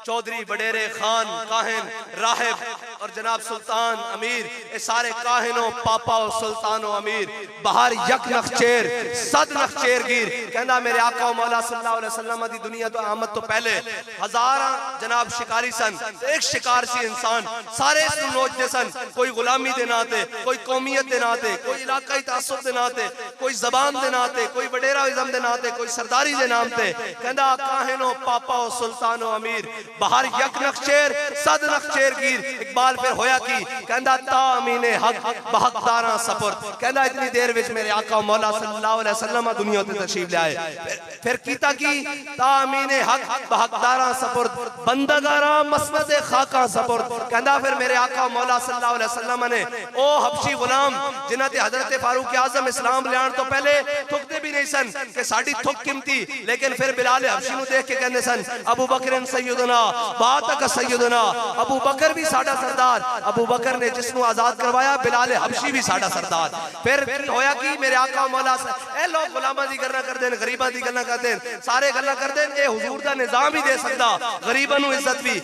चौधरी वडेरे खान काहिन राहिब और जनाब सुल्तान अमीर, ये सारे काहिनो पापा और सुल्तानो अमीर बाहर यक नखचेर सद नखचेर गिर। कहना मेरे आका मौला सल्लल्लाहु अलैहि वसल्लम दी दुनिया तो आमद तो पहले हजारा जनाब शिकारी सन, एक शिकार सी इंसान सारे इसनु नोचते सन, कोई गुलामी दे नाते, कोई कौमियत दे नाते, कोई इलाकाई तासुब दे नाते, कोई जबान दे नाते, कोई वडेराइज़म दे नाते, कोई सरदारी दे नाम ते। कहना काहिनो पापा और सुल्तानो अमीर बाहर यक नखचेर सद नखचेर गिर। इकबाल फिर होया की कहंदा तामीने हक बहकदारा सपुर्द। कहंदा इतनी देर विच मेरे आका मौला सल्लल्लाहु अलैहि वसल्लम दुनिया ते तशरीफ ले आए। फिर कीता की तामीने हक बहकदारा सपुर्द बंदगारा मसनद खाका सपुर्द। कहंदा फिर मेरे आका मौला सल्लल्लाहु अलैहि वसल्लम ने ओ हबशी गुलाम जिन्हां ते हजरत फारूक आजम इस्लाम लियाण तो पहले थुकदे भी नहीं सन कि साडी थुक कीमती, लेकिन फिर बिलाल हबशी नु देख के कहंदे सन अबू बकर सैयदना बात का सैयदना, अबू बकर भी साडा सरदार, अबू बकर ने जिसनु आजाद करवाया बिलाल हबशी भी साडा सरदार। फिर होया कि मेरे आका मौला ए लोग गुलामां दी गल्लां कर देन, गरीबां दी गल्लां कर देन, सारे गल्लां कर देन, ए हुजूर दा निजाम ही दे सकदा गरीबां नु इज्जत भी।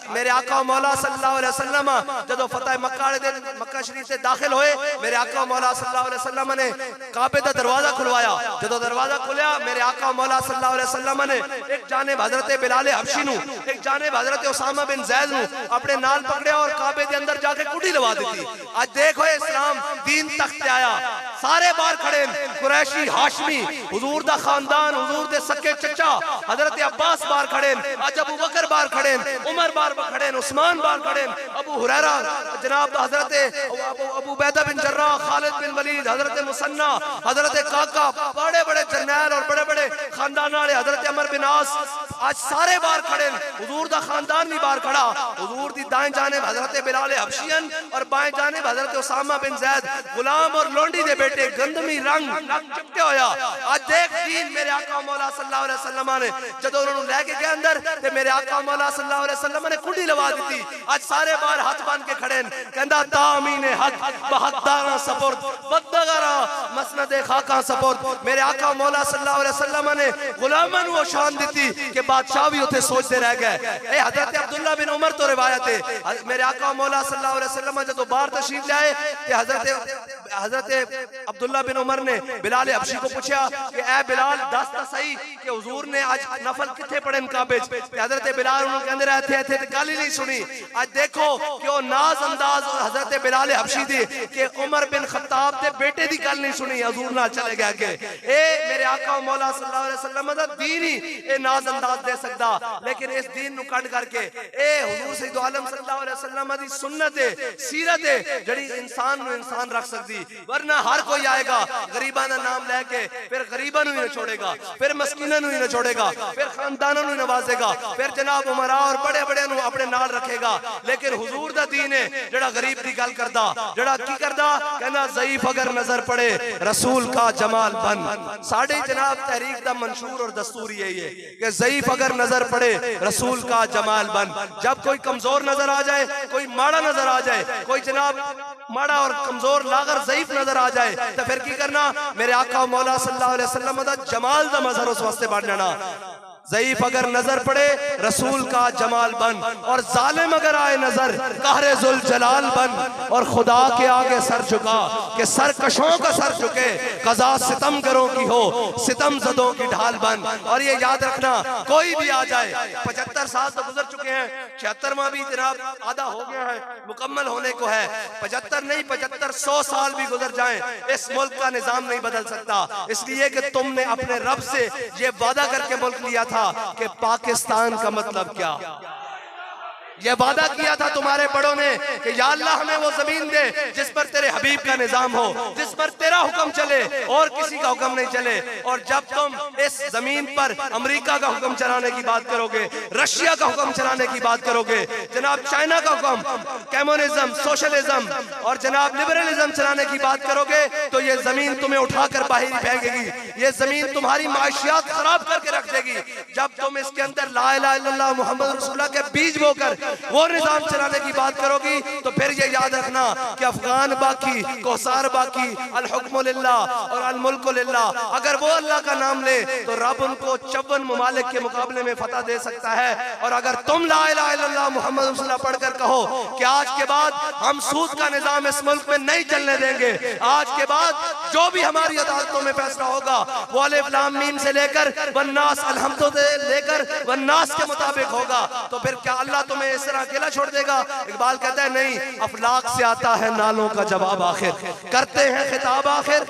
मेरे आका मौला सल्लल्लाहु अलैहि वसल्लम जदों फतह मक्का वाले दिन मक्का शरीफ से दाखिल होए, मेरे आका मौला सल्लल्लाहु अलैहि वसल्लम ने काबे दा दरवाजा खुलवाया। जदों दरवाजा खुलिया मेरे आका मौला सल्लल्लाहु अलैहि वसल्लम ने एक जानिब हजरत बिलाल हबशी नु, एक जानिब हजरत उसामा बिन ज़ैद नु अपने नाल पकड़े और काबे के अंदर जाके कुड़ी लगा दी। आज देखो इस्लाम दीन तख्त आया, सारे बाहर खड़े कुरैशी हाशमी हुजूर दा खानदान, हुजूर दे सके चचा हजरत अब्बास बाहर खड़े, आज अबू बकर बाहर खड़े, उमर बाहर खड़े, उस्मान बाहर खड़े, अबू हुरैरा जनाब हजरत अबू बैदा बिन जर्राह, खालिद बिन वलीद, हजरत मुसन्ना, हजरत काका, बड़े बड़े जरनैल और बड़े बड़े खानदान वाले हजरत अमर बिन आस आज सारे बाहर खड़े, हुजूर दा खानदान भी बाहर खड़ा। हुजूर दी दाएं जानिब हजरत बिलाल हबशियन और बाएं जानिब हजरत उसामा बिन ज़ैद गुलाम और लोंडी दे बेटे गंदमी रंग चिपटे होया। आज देख दीन मेरे आका मौला सल्लल्लाहु अलैहि वसल्लम ने जदों उन्होंने लेके गए अंदर ते मेरे आका मौला सल्लल्लाहु अलैहि वसल्लम ने कुंडी लगा दी। आज सारे बाहर हाथ बांध के खड़े कहंदा तामीने हक बहकदारा सपुर्द बदगारा मसनद खाका सपुर्द। मेरे आका मौला सल्लल्लाहु अलैहि वसल्लम ने गुलामां नु शान दी कि बादशाह भी उथे सोचते रह गए। ए हजरत अब्दुल्ला बिन उमर तो रिवायत है मेरे आका मौला सल्लल्लाहु अलैहि वसल्लम जब बाहर तशरीफ लाए ते हजरत अब्दुल्ला बिन उमर ने बिलाल हबशी को पूछा कि ए बिलाल दस ता सही कि हुजूर ने आज नफल किथे पढ़े काबे च। हजरत बिलाल उन्होंने कहंदे रहे थे गल ही नहीं सुनी। आज देखो कि वो नाज अंदाज हजरत बिलाल हबशी दी कि उमर बिन खत्ताब दे बेटे दी गल नहीं सुनी, हुजूर नाल चले गए आगे। ए मेरे आका मौला सल्लल्लाहु अलैहि वसल्लम दा दीन ही ए नाज अंदाज दे सकदा, लेकिन इस दीन नु कट करके ए हुजूर सैयद आलम सल्लल्लाहु अलैहि वसल्लम दी सुन्नत है, सीरत है जड़ी इंसान नु इंसान रख सकदी। वरना हर कोई आएगा गरीबां दा नाम लेके फिर गरीबां नु ही न छोड़ेगा, फिर मस्कीनां नु ही न छोड़ेगा, फिर खानदानां नु नवाजेगा, फिर जनाब उमरा और बड़े बड़े नु अपने नाल रखेगा। लेकिन हुजूर दा दीन है जड़ा गरीब दी गल करदा, जड़ा की करदा कहना ज़ईफ अगर नजर पड़े रसूल का जमाल बन। साडे जनाब तहरीक दा मंशूर और दस्तूर यही है कि ज़ईफ अगर नजर पड़े रसूल का जमाल बन। जब कोई कमजोर नजर आ जाए, कोई माड़ा नजर आ जाए, कोई जनाब माड़ा और कमजोर लागर ज़ईफ नजर आ जाए तो फिर की करना मेरे आका मौला सल्लल्लाहु अलैहि वसल्लम दा जमाल दा मजहर उस वास्ते बांटना। ज़ईफ अगर नजर पड़े रसूल का जमाल बन और जालिम अगर आए नजर कहरे जुल जलाल बन और खुदा के आगे सर झुका कि सरकशों का सर झुके कज़ा सितम करो की हो सितम जदों की ढाल बन। और ये याद रखना कोई भी आ जाए, 75 साल तो गुजर चुके हैं, 76वां भी जनाब आधा हो गया है, मुकम्मल होने को है। 75 नहीं 75 100 साल भी गुजर जाएं, इस मुल्क का निजाम नहीं बदल सकता। इसलिए कि तुमने अपने रब से ये वादा करके मुल्क लिया था कि पाकिस्तान का मतलब क्या। ये वादा किया था तुम्हारे बड़ों ने कि या अल्लाह हमें वो जमीन दे जिस पर तेरे हबीब का निजाम हो, जिस पर तेरा हुक्म चले और किसी का हुक्म नहीं चले। और जब तुम इस जमीन पर अमेरिका का हुक्म चलाने की बात करोगे, रशिया का हुक्म चलाने की बात करोगे, जनाब चाइना का हुक्म, कम्युनिज्म, सोशलिज्म और जनाब लिबरलिज्म चलाने की बात करोगे, तो ये जमीन तुम्हें उठाकर बाहर फेंकेगी। ये जमीन तुम्हारी माशियात खराब करके रख देगी। जब तुम इसके अंदर ला इलाहा इल्लल्लाह मुहम्मद रसूलुल्लाह के बीज बोकर वो निजाम चलाने की बात करोगी, तो फिर ये याद रखना कि अफगान बाकी, कौसार बाकी, अल हुक्मु लिल्लाह और अल मुल्कु लिल्लाह। अगर वो अल्लाह का नाम ले तो रब उनको 54 मुमालिक के मुकाबले में फतह दे सकता है। और अगर तुम ला इलाहा इल्लल्लाह मुहम्मद रसूलुल्लाह पढ़कर कहो कि आज के बाद हम सूद का निजाम इस मुल्क में नहीं चलने देंगे, आज के बाद जो भी हमारी अदालतों में फैसला होगा वो अलिफ लाम मीम से लेकर वन्नास अलहम्दु से लेकर वन्नास के मुताबिक होगा, तो फिर क्या अल्लाह तुम्हें इस तरह अकेला छोड़ देगा? इकबाल कहता है नहीं, अफलाक से आता है नालों का जवाब आखिर, करते हैं खिताब आखिर,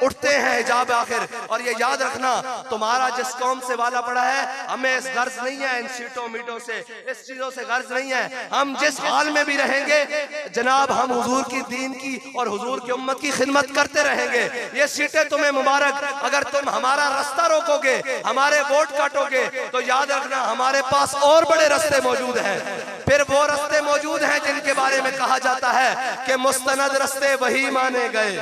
उठते हैं हिजाब आखिर। और ये याद रखना, तुम्हारा जिस कौम से वाला पड़ा है, हमें इस गर्ज नहीं है इन सीटों मीटों से, इस चीजों से गर्ज नहीं है। हम जिस हाल में भी रहेंगे जनाब, हम हुजूर की दीन की और हुजूर की उम्मत की खिदमत करते रहेंगे। ये सीटें तुम्हें मुबारक। अगर तुम हमारा रास्ता रोकोगे, हमारे वोट काटोगे, तो याद रखना हमारे पास और बड़े रास्ते मौजूद हैं। फिर वो रास्ते मौजूद हैं जिनके बारे में कहा जाता है कि मुस्तनद रास्ते वही माने गए।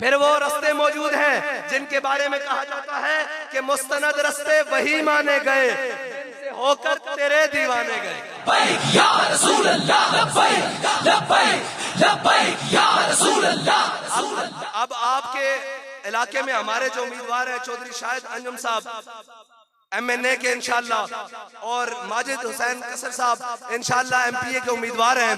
फिर वो रास्ते मौजूद हैं जिनके बारे में कहा जाता है कि मुस्तनद रास्ते वही माने गए, जिनसे होकर तेरे दीवाने गए। लब्बैक या रसूल अल्लाह, लब्बैक लब्बैक लब्बैक या रसूल अल्लाह। अब आपके इलाके में हमारे जो उम्मीदवार हैं, चौधरी शाहिद अंजुम साहब MNA के इंशाल्लाह और माजिद हुसैन कसर साहब इंशाल्लाह MPA के उम्मीदवार हैं।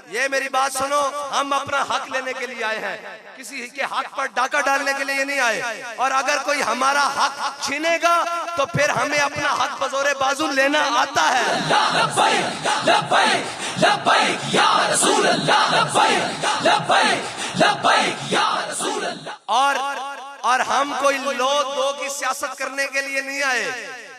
ये मेरी बात सुनो, हम अपना हक लेने के लिए आए हैं, किसी के हक पर डाका डालने के लिए नहीं आए। और अगर कोई हमारा हक छीनेगा तो फिर हमें अपना हक बजोरे बाजू लेना आता है। लब्बैक लब्बैक लब्बैक या रसूल अल्लाह, लब्बैक लब्बैक लब्बैक या रसूल अल्लाह। और हम कोई लो दो की सियासत करने के लिए नहीं आए।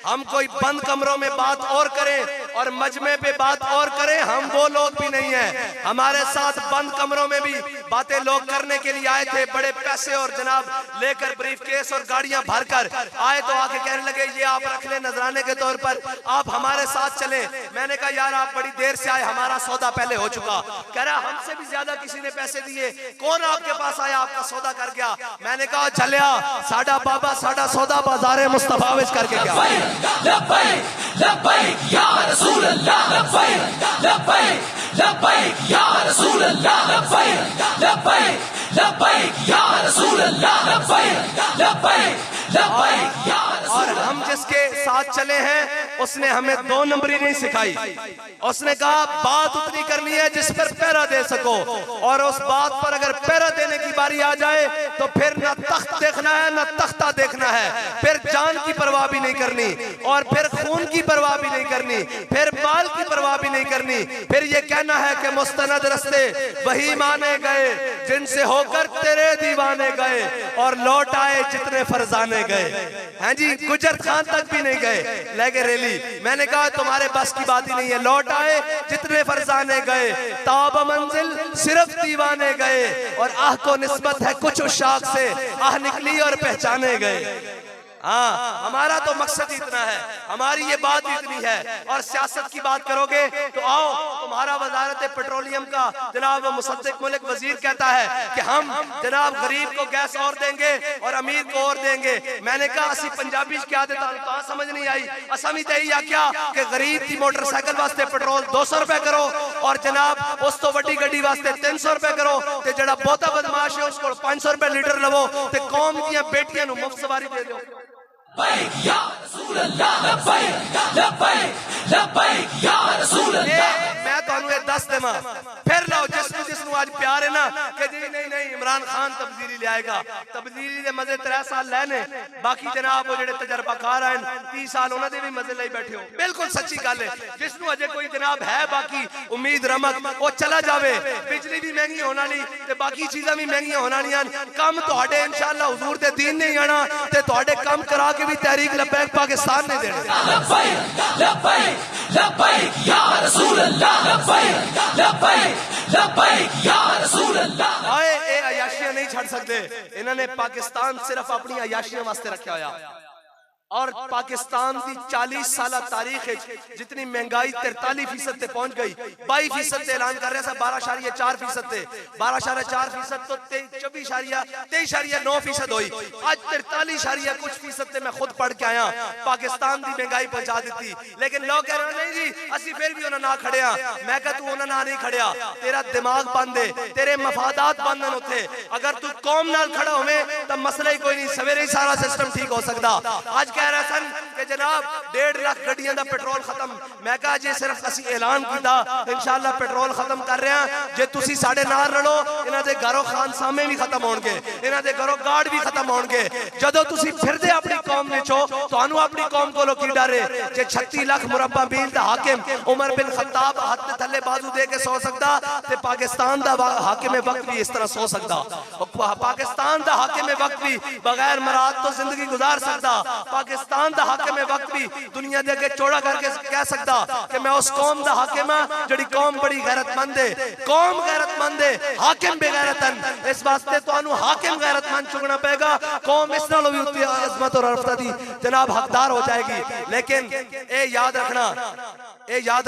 हम कोई बंद कमरों में बात और करें और मजमे पे बात और करें, हम वो लोग भी नहीं हैं। हमारे साथ बंद कमरों में भी बातें लोग करने के लिए आए थे, बड़े पैसे और जनाब लेकर ब्रीफ केस और गाड़ियां भरकर आए, तो आके कहने लगे ये आप रख ले नजराने के तौर पर, आप हमारे साथ चले। मैंने कहा यार आप बड़ी देर से आए, हमारा सौदा पहले हो चुका। कह रहा हमसे भी ज्यादा किसी ने पैसे दिए, कौन आपके पास आया आपका सौदा कर गया? मैंने कहा चलिया साडा बाबा साडा सौदा बाजारे मुस्तफा विच करके गया। लब्बैक लब्बैक या रसूल अल्लाह, लब्बैक लब्बैक लब्बैक या रसूल अल्लाह, लब्बैक लब्बैक लब्बैक या रसूल अल्लाह, लब्बैक लब्बैक लब्बैक या और हम जिसके साथ चले हैं उसने हमें 2 नंबरी नहीं सिखाई। उसने कहा बात उतनी करनी है जिस पर पैरा दे सको, और उस बात पर अगर पैरा देने की बारी आ जाए तो फिर न तख्त देखना है न तख्ता देखना है, फिर जान की परवाह भी नहीं करनी, और फिर खून की परवाह भी नहीं करनी, फिर माल की परवाह भी नहीं करनी। फिर ये कहना है कि मुस्तनद रस्ते वही माने गए जिनसे होकर तेरे दीवाने गए, और लौट आए जितने फरजाने गए। हाँ जी, गुजर खान तक भी नहीं गए लेके रैली। मैंने कहा तुम्हारे बस की बात ही नहीं है। लौट आए जितने फरजाने गए, ताब मंजिल सिर्फ दीवाने गए, और आह को निस्बत है कुछ उशाक से, आह निकली और पहचाने गए। हाँ, हमारा तो मकसद ही इतना है, हमारी ये बात इतनी है। और सियासत की बात करोगे तो आओ, तुम्हारा वजारत पेट्रोलियम का जनाब मुसद्दिक मलिक वजीर कहता है कि हम जनाब गरीब को गैस और देंगे और अमीर को और देंगे। मैंने कहा असी पंजाबी क्या देता तो समझ नहीं आई। असमी तही क्या कि गरीब की मोटरसाइकिल वास्ते पेट्रोल 200 रुपए करो, और जनाब उस तो वड्डी गड्डी वास्ते 300 रुपए करो, ते जड़ा बहुता बदमाश है उसको 500 रुपए लीटर लवो, ते कौम दी बेटियां नूं मुफ्त सवारी दे दो। लब्बैक या रसूल अल्लाह, लब्बैक लब्बैक लब्बैक या रसूल अल्लाह। मैं तुहानू ये दस देवां, फिर लाओ जिसनू आज प्यार है ना कि जी नहीं नहीं इमरान खान तब्दीली ले आएगा, तब्दीली दे मजे 3 साल लेने, बाकी जनाब वो जेडे तजर्बाकार आए 30 साल उन्हां दे भी मजे लई बैठे हो। बिल्कुल सच्ची गल है। जिसनू अजे कोई जनाब है बाकी उम्मीद रमक, वो चला जावे। बिजली भी महंगी होने वाली ते बाकी चीज़ां भी महंगियां होने वालियां। कम तुहाडे इंशाअल्लाह हुजूर दे दीन नहीं आना, ते तुहाडे कम करा के भी तहरीक लब्बैक पाकिस्तान नहीं देना। लब्बैक लब्बैक लब्बैक या रसूल अल्लाह लब्बैक लब्बैक लब्बैक या रसूल अल्लाह। आए ये अयाशियां नहीं छड़ सकते, इन्होंने पाकिस्तान सिर्फ अपनी अयाशियां वास्ते रखा होया। और पाकिस्तान की 40 साल तारीख है जितनी महंगाई 43% से पहुंच गई, 22% से ऐलान कर रहे हैं 12.4% से 12.4% तो 23.9% हुई, आज 43 कुछ फीसद से मैं खुद पढ़ के आया। पाकिस्तान की महंगाई पहुंचा दी, लेकिन लोग कह रहे हैं नहीं जी असि फिर भी उन्होंने ना खड़िया। मैं कहा तू उन्होंने ना नहीं खड़िया, तेरा दिमाग बंद है, तेरे मफादात बंद होते। अगर तू कौम नाल खड़ा होवे तो मसला ही कोई नहीं, सवेरे ही सारा सिस्टम ठीक हो सकता। आज कह रहे सन कि जनाब 1.5 लाख गड्डियां दा पेट्रोल खत्म। मैं कहा जे सिर्फ असी ऐलान कीता इंशाअल्लाह पेट्रोल खत्म कर रहे हैं, जे तुसी साडे नाल रलो इन्हां दे घरों खानसामे भी खत्म होणगे, इन्हां दे घरों गार्ड भी खत्म होणगे। जदों तुसी फिरदे अपनी कौम विच हो तुहानू अपनी कौम कोलों की डर है? जे 36 लाख मुरब्बा मील दा हाकिम उमर बिन खत्ताब हाथ दे थल्ले बाजू दे के सो सकदा ते पाकिस्तान दा हाकिम वक्त भी इस तरह सो सकदा। पाकिस्तान दा हाकिम वक्त भी बगैर मराद तो जिंदगी गुजार सकदा। पाकिस्तान दा हाकिम वक्त भी दुनिया दे अगे चौड़ा करके कह सकदा कि मैं उस कौम दा हाकिम हां जिहड़ी कौम बड़ी गैरतमंद है। कौम गैरतमंद है, हाकिम बेगैरतन। इस वास्ते तुहानू हाकिम गैरतमंद चुनना पड़ेगा। कौम इस नालों भी उतनी अजमत और अरफता दी जनाब हकदार हो जाएगी। लेकिन ए याद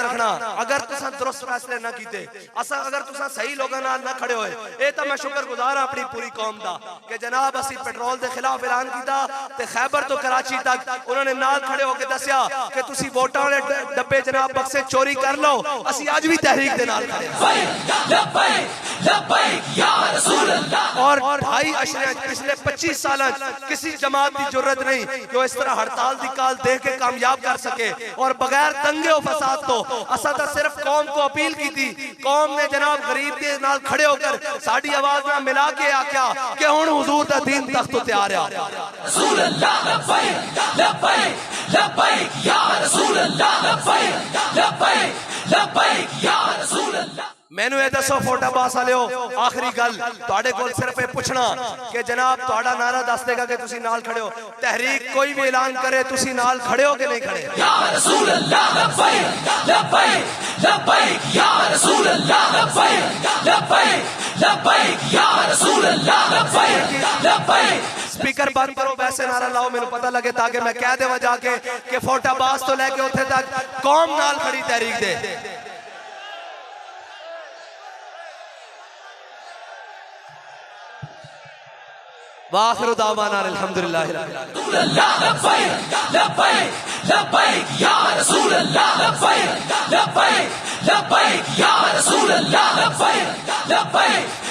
रखना अगर तुसा दुरुस्त फैसले ना कीते, असा अगर तुसा सही लोगों नाल ना खड़े होए, ए तो मैं शुक्रगुजार अपनी पूरी कौम दा कि जनाब असी पेट्रोल के खिलाफ ऐलान कीता ते खैबर तो कराची तक उन्होंने नाल खड़े होकर दसिया कि तुसी वोटां वाले डब्बे जनाब बक्से चोरी कर लो। असी आज भी तहरीक दे नाल खड़े और 2.5 अशरे पिछले 25 साल किसी जमात की जरूरत नहीं कि इस तरह हड़ताल की काल दे के कामयाब कर सके और बगैर दंगे और फसाद तो असा तो सिर्फ कौम को अपील की थी। कौम ने जनाब गरीब के नाल खड़े होकर साड़ी आवाज में मिला के आख्या कि हुण हुजूर दा दीन तख्त तो तैयार है। रसूल अल्लाह लब्बैक लब्बैक लब्बैक या रसूल अल्लाह लब्बैक लब्बैक लब्बैक या रसूल अल्लाह। मैनू ये दसो फोटा पास वालिओ, आखिरी गल तुहाडे कोल सिर्फ ये पुछना कि जनाब तुहाडा नारा दस देगा कि तुसी नाल खड़े हो। तहरीक कोई भी ऐलान करे तुसी नाल खड़े हो कि नहीं खड़े? या रसूल अल्लाह लब्बैक लब्बैक लब्बैक या रसूल अल्लाह लब्बैक लब्बैक लब्बैक या रसूल अल्लाह लब्बैक लब्बैक। स्पीकर बंद करो, वैसे नारा लाओ मेनू पता लगे ताकि मैं कह देवा जाके कि फोटा पास तो लेके उथे तक कौम नाल खड़ी तहरीक दे। वाखिर दावाना अल्हम्दुलिल्लाह रब्बिल आलमीन। लब्बैक या रसूल अल्लाह लब्बैक लब्बैक लब्बैक या रसूल अल्लाह लब्बैक लब्बैक।